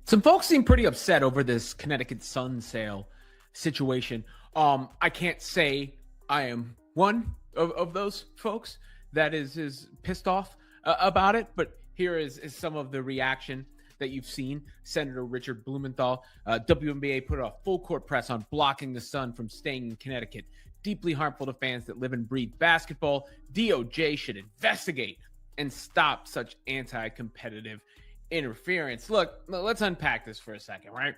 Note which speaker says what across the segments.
Speaker 1: Some folks seem pretty upset over this Connecticut Sun sale situation. I can't say I am one of those folks that is pissed off about it, but here is some of the reaction that you've seen. Senator Richard Blumenthal, WNBA put a full court press on blocking the Sun from staying in Connecticut. Deeply harmful to fans that live and breathe basketball. DOJ should investigate and stop such anti-competitive interference. Look, let's unpack this for a second, right?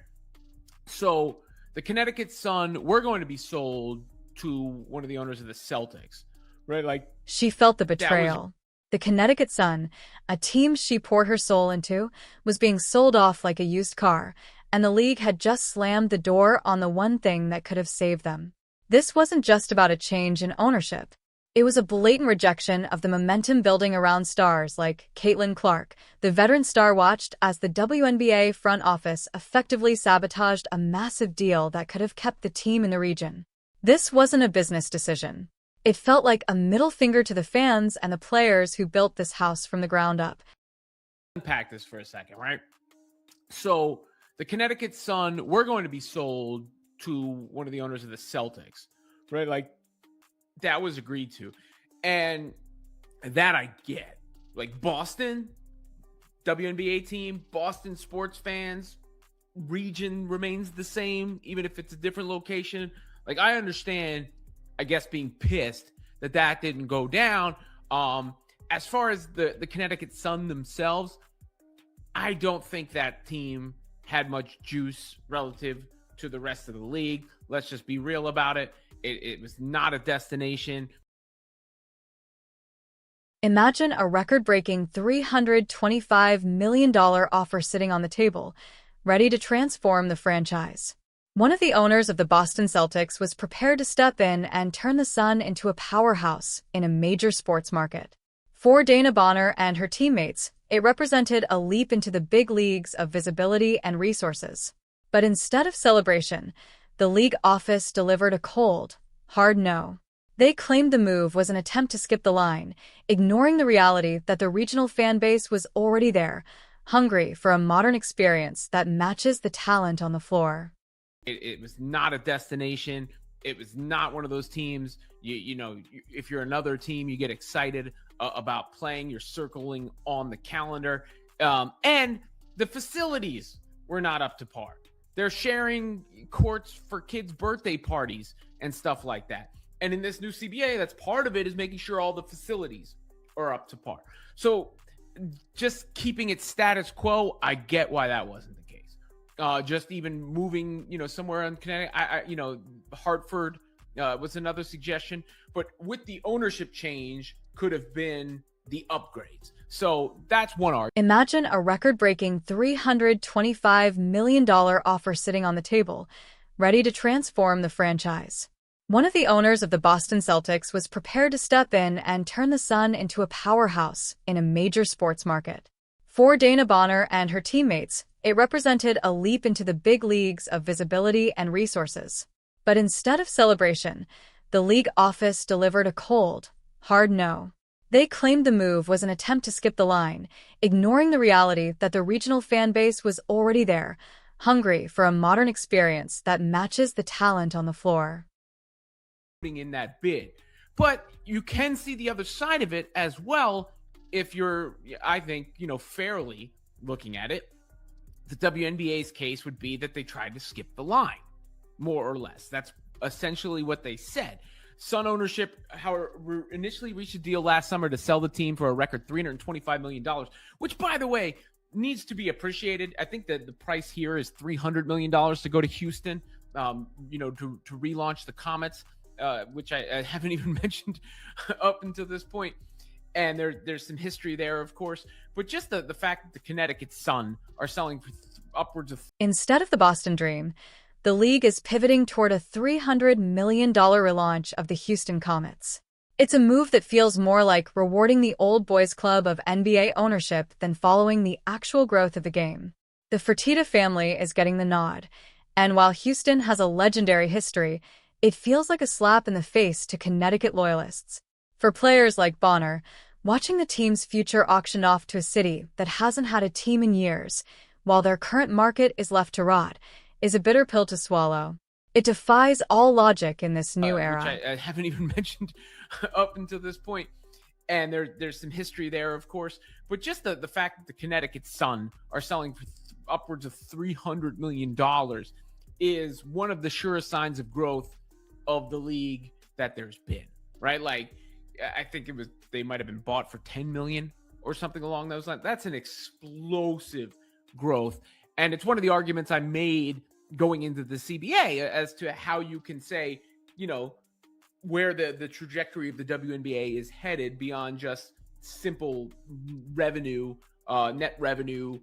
Speaker 1: So the Connecticut Sun, we're going to be sold to one of the owners of the Celtics, right? Like,
Speaker 2: she felt the betrayal. The Connecticut Sun, a team she poured her soul into, was being sold off like a used car, and the league had just slammed the door on the one thing that could have saved them. This wasn't just about a change in ownership. It was a blatant rejection of the momentum building around stars like Caitlin Clark. The veteran star watched as the WNBA front office effectively sabotaged a massive deal that could have kept the team in the region. This wasn't a business decision. It felt like a middle finger to the fans and the players who built this house from the ground up.
Speaker 1: Unpack this for a second, right? So the Connecticut Sun, we're going to be sold to one of the owners of the Celtics, right? Like, that was agreed to. And that I get. Like, Boston, WNBA team, Boston sports fans, region remains the same, even if it's a different location. Like, I understand, I guess, being pissed that didn't go down. As far as the Connecticut Sun themselves, I don't think that team had much juice relative to the rest of the league. Let's just be real about it. It was not a destination.
Speaker 2: Imagine a record-breaking $325 million offer sitting on the table, ready to transform the franchise. One of the owners of the Boston Celtics was prepared to step in and turn the Sun into a powerhouse in a major sports market. For DeWanna Bonner and her teammates, it represented a leap into the big leagues of visibility and resources. But instead of celebration, the league office delivered a cold, hard no. They claimed the move was an attempt to skip the line, ignoring the reality that the regional fan base was already there, hungry for a modern experience that matches the talent on the floor.
Speaker 1: It was not a destination. It was not one of those teams. You know, if you're another team, you get excited about playing. You're circling on the calendar. And the facilities were not up to par. They're sharing courts for kids' birthday parties and stuff like that. And in this new CBA, that's part of it, is making sure all the facilities are up to par. So just keeping it status quo, I get why that wasn't the case. Just even moving, somewhere in Connecticut, Hartford was another suggestion. But with the ownership change could have been the upgrades. So that's one argument.
Speaker 2: Imagine a record-breaking $325 million offer sitting on the table, ready to transform the franchise. One of the owners of the Boston Celtics was prepared to step in and turn the Sun into a powerhouse in a major sports market. For DeWanna Bonner and her teammates, it represented a leap into the big leagues of visibility and resources. But instead of celebration, the league office delivered a cold, hard no. They claimed the move was an attempt to skip the line, ignoring the reality that the regional fan base was already there, hungry for a modern experience that matches the talent on the floor.
Speaker 1: In that bid. But you can see the other side of it as well if you're, I think, fairly looking at it. The WNBA's case would be that they tried to skip the line, more or less. That's essentially what they said. Sun ownership, however, initially reached a deal last summer to sell the team for a record $325 million, which, by the way, needs to be appreciated. I think that the price here is $300 million to go to Houston, to relaunch the Comets, which I haven't even mentioned up until this point. And there's some history there, of course. But just the fact that the Connecticut Sun are selling for upwards of...
Speaker 2: Instead of the Boston Dream, the league is pivoting toward a $300 million relaunch of the Houston Comets. It's a move that feels more like rewarding the old boys club of NBA ownership than following the actual growth of the game. The Fertitta family is getting the nod, and while Houston has a legendary history, it feels like a slap in the face to Connecticut loyalists. For players like Bonner, watching the team's future auctioned off to a city that hasn't had a team in years while their current market is left to rot, is a bitter pill to swallow. It defies all logic in this new era.
Speaker 1: Which I haven't even mentioned up until this point. And there's some history there, of course. But just the fact that the Connecticut Sun are selling for upwards of $300 million is one of the surest signs of growth of the league that there's been, right? Like, I think they might have been bought for $10 million or something along those lines. That's an explosive growth. And it's one of the arguments I made going into the CBA as to how you can say, where the trajectory of the WNBA is headed beyond just simple revenue, net revenue,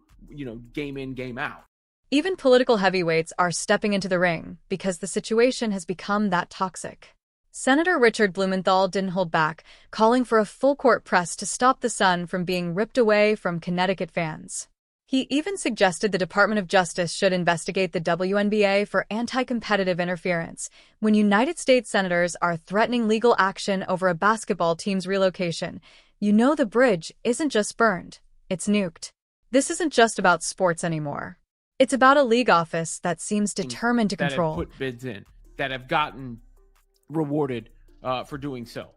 Speaker 1: game in, game out.
Speaker 2: Even political heavyweights are stepping into the ring because the situation has become that toxic. Senator Richard Blumenthal didn't hold back, calling for a full-court press to stop the Sun from being ripped away from Connecticut fans. He even suggested the Department of Justice should investigate the WNBA for anti-competitive interference when United States senators are threatening legal action over a basketball team's relocation. The bridge isn't just burned, it's nuked. This isn't just about sports anymore. It's about a league office that seems determined to control.
Speaker 1: That have put bids in, that have gotten rewarded for doing so.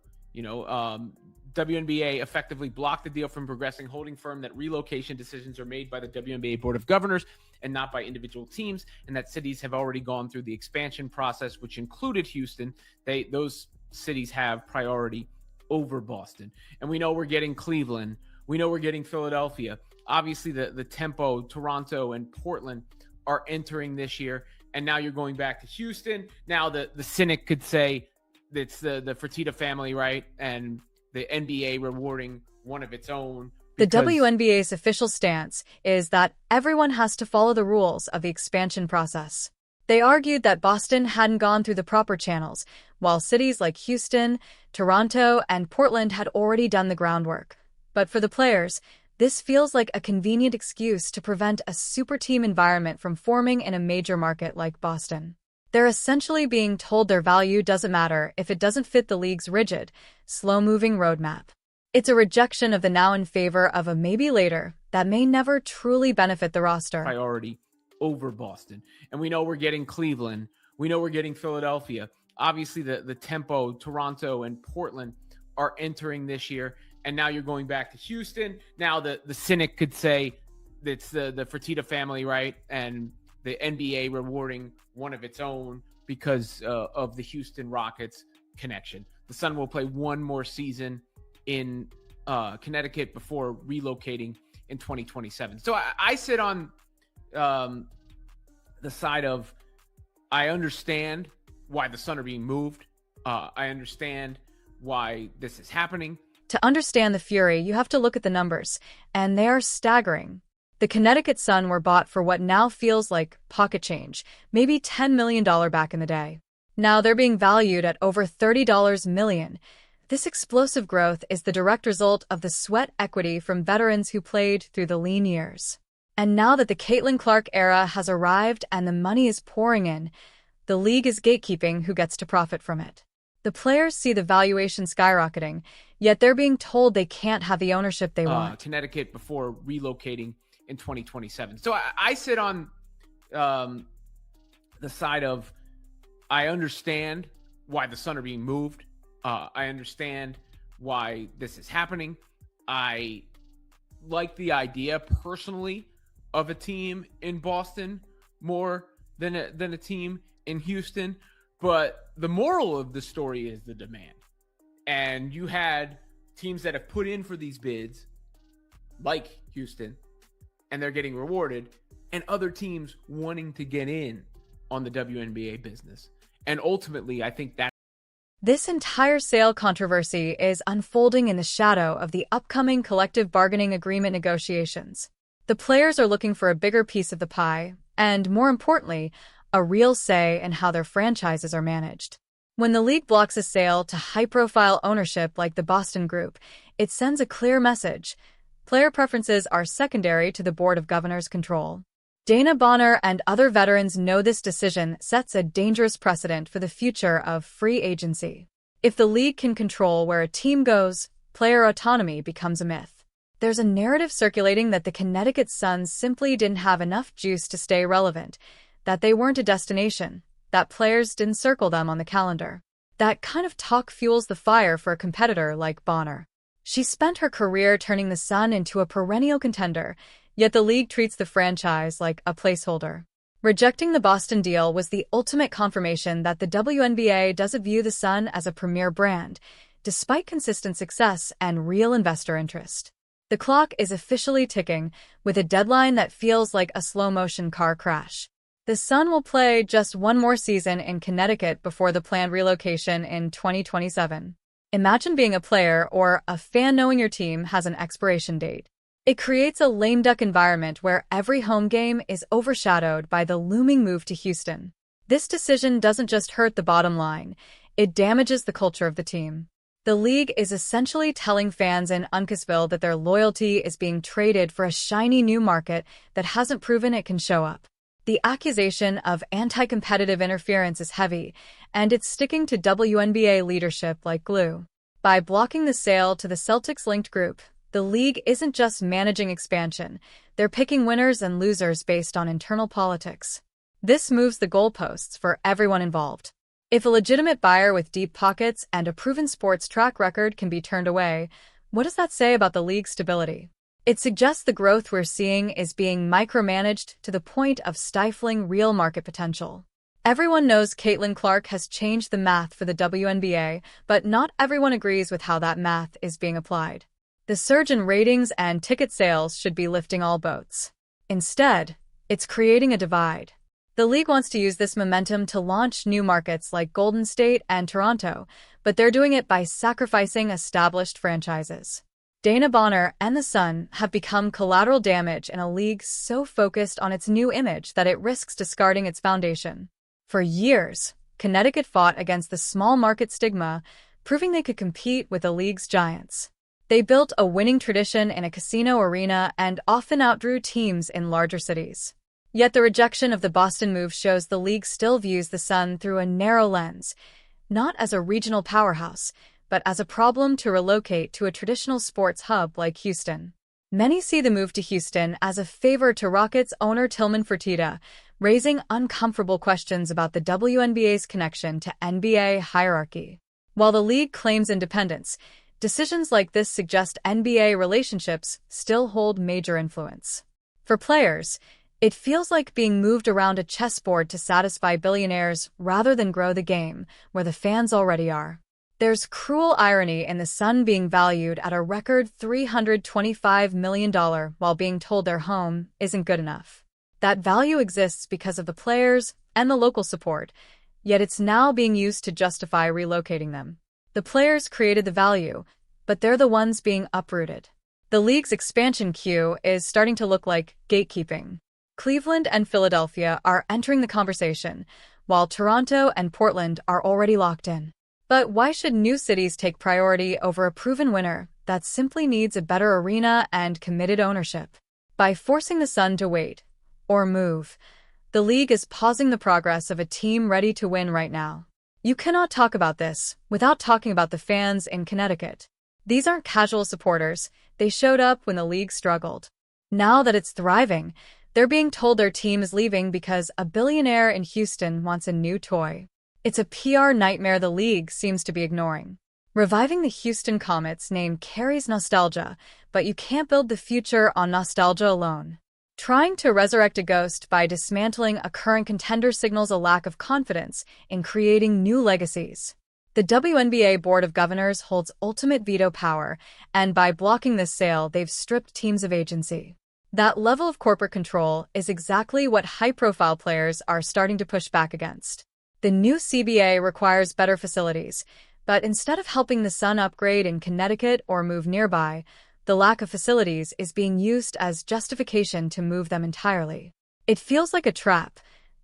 Speaker 1: WNBA effectively blocked the deal from progressing, holding firm that relocation decisions are made by the WNBA Board of Governors and not by individual teams, and that cities have already gone through the expansion process, which included Houston. Those cities have priority over Boston. And we know we're getting Cleveland. We know we're getting Philadelphia. Obviously, the tempo, Toronto and Portland are entering this year. And now you're going back to Houston. Now the cynic could say it's the Fertitta family, right? And the NBA rewarding one of its own.
Speaker 2: The WNBA's official stance is that everyone has to follow the rules of the expansion process. They argued that Boston hadn't gone through the proper channels, while cities like Houston, Toronto, and Portland had already done the groundwork. But for the players, this feels like a convenient excuse to prevent a super team environment from forming in a major market like Boston. They're essentially being told their value doesn't matter if it doesn't fit the league's rigid, slow-moving roadmap. It's a rejection of the now in favor of a maybe later that may never truly benefit the roster.
Speaker 1: Priority over Boston. And we know we're getting Cleveland. We know we're getting Philadelphia. Obviously, the tempo, Toronto and Portland are entering this year. And now you're going back to Houston. Now the cynic could say it's the Fertitta family, right? And the NBA rewarding one of its own because of the Houston Rockets connection. The Sun will play one more season in Connecticut before relocating in 2027. So I sit on the side of, I understand why the Sun are being moved. I understand why this is happening.
Speaker 2: To understand the fury, you have to look at the numbers, and they are staggering. The Connecticut Sun were bought for what now feels like pocket change, maybe $10 million back in the day. Now they're being valued at over $30 million. This explosive growth is the direct result of the sweat equity from veterans who played through the lean years. And now that the Caitlin Clark era has arrived and the money is pouring in, the league is gatekeeping who gets to profit from it. The players see the valuation skyrocketing, yet they're being told they can't have the ownership they want.
Speaker 1: Connecticut before relocating in 2027. So I sit on the side of, I understand why the Sun are being moved. I understand why this is happening. I like the idea personally of a team in Boston more than a team in Houston. But the moral of the story is the demand. And you had teams that have put in for these bids, like Houston, and they're getting rewarded, and other teams wanting to get in on the WNBA business. And ultimately, I think that
Speaker 2: this entire sale controversy is unfolding in the shadow of the upcoming collective bargaining agreement negotiations. The players are looking for a bigger piece of the pie, and more importantly, a real say in how their franchises are managed. When the league blocks a sale to high-profile ownership like the Boston Group, it sends a clear message. Player preferences are secondary to the Board of Governors' control. DeWanna Bonner and other veterans know this decision sets a dangerous precedent for the future of free agency. If the league can control where a team goes, player autonomy becomes a myth. There's a narrative circulating that the Connecticut Sun simply didn't have enough juice to stay relevant, that they weren't a destination, that players didn't circle them on the calendar. That kind of talk fuels the fire for a competitor like Bonner. She spent her career turning the Sun into a perennial contender, yet the league treats the franchise like a placeholder. Rejecting the Boston deal was the ultimate confirmation that the WNBA doesn't view the Sun as a premier brand, despite consistent success and real investor interest. The clock is officially ticking, with a deadline that feels like a slow-motion car crash. The Sun will play just one more season in Connecticut before the planned relocation in 2027. Imagine being a player or a fan knowing your team has an expiration date. It creates a lame duck environment where every home game is overshadowed by the looming move to Houston. This decision doesn't just hurt the bottom line, it damages the culture of the team. The league is essentially telling fans in Uncasville that their loyalty is being traded for a shiny new market that hasn't proven it can show up. The accusation of anti-competitive interference is heavy, and it's sticking to WNBA leadership like glue. By blocking the sale to the Celtics-linked group, the league isn't just managing expansion, they're picking winners and losers based on internal politics. This moves the goalposts for everyone involved. If a legitimate buyer with deep pockets and a proven sports track record can be turned away, what does that say about the league's stability? It suggests the growth we're seeing is being micromanaged to the point of stifling real market potential. Everyone knows Caitlin Clark has changed the math for the WNBA, but not everyone agrees with how that math is being applied. The surge in ratings and ticket sales should be lifting all boats. Instead, it's creating a divide. The league wants to use this momentum to launch new markets like Golden State and Toronto, but they're doing it by sacrificing established franchises. DeWanna Bonner and the Sun have become collateral damage in a league so focused on its new image that it risks discarding its foundation. For years, Connecticut fought against the small market stigma, proving they could compete with the league's giants. They built a winning tradition in a casino arena and often outdrew teams in larger cities. Yet the rejection of the Boston move shows the league still views the Sun through a narrow lens, not as a regional powerhouse, but as a problem to relocate to a traditional sports hub like Houston. Many see the move to Houston as a favor to Rockets owner Tilman Fertitta, raising uncomfortable questions about the WNBA's connection to NBA hierarchy. While the league claims independence, decisions like this suggest NBA relationships still hold major influence. For players, it feels like being moved around a chessboard to satisfy billionaires rather than grow the game, where the fans already are. There's cruel irony in the Sun being valued at a record $325 million while being told their home isn't good enough. That value exists because of the players and the local support, yet it's now being used to justify relocating them. The players created the value, but they're the ones being uprooted. The league's expansion queue is starting to look like gatekeeping. Cleveland and Philadelphia are entering the conversation, while Toronto and Portland are already locked in. But why should new cities take priority over a proven winner that simply needs a better arena and committed ownership? By forcing the Sun to wait, or move, the league is pausing the progress of a team ready to win right now. You cannot talk about this without talking about the fans in Connecticut. These aren't casual supporters, they showed up when the league struggled. Now that it's thriving, they're being told their team is leaving because a billionaire in Houston wants a new toy. It's a PR nightmare the league seems to be ignoring. Reviving the Houston Comets name carries nostalgia, but you can't build the future on nostalgia alone. Trying to resurrect a ghost by dismantling a current contender signals a lack of confidence in creating new legacies. The WNBA Board of Governors holds ultimate veto power, and by blocking this sale, they've stripped teams of agency. That level of corporate control is exactly what high-profile players are starting to push back against. The new CBA requires better facilities, but instead of helping the Sun upgrade in Connecticut or move nearby, the lack of facilities is being used as justification to move them entirely. It feels like a trap.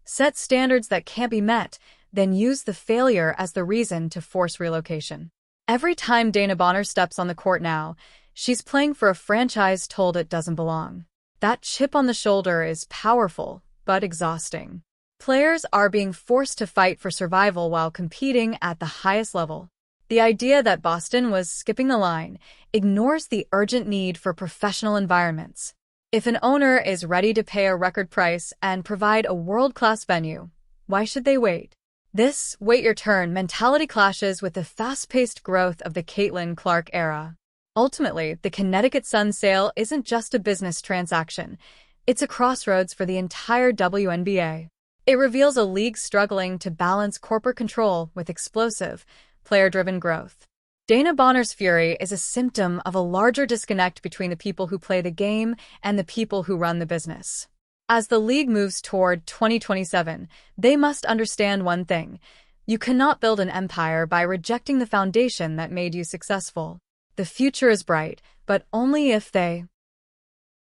Speaker 2: Set standards that can't be met, then use the failure as the reason to force relocation. Every time DeWanna Bonner steps on the court now, she's playing for a franchise told it doesn't belong. That chip on the shoulder is powerful, but exhausting. Players are being forced to fight for survival while competing at the highest level. The idea that Boston was skipping the line ignores the urgent need for professional environments. If an owner is ready to pay a record price and provide a world-class venue, why should they wait? This wait-your-turn mentality clashes with the fast-paced growth of the Caitlin Clark era. Ultimately, the Connecticut Sun sale isn't just a business transaction. It's a crossroads for the entire WNBA. It reveals a league struggling to balance corporate control with explosive, player-driven growth. DeWanna Bonner's fury is a symptom of a larger disconnect between the people who play the game and the people who run the business. As the league moves toward 2027, they must understand one thing: you cannot build an empire by rejecting the foundation that made you successful. The future is bright, but only if they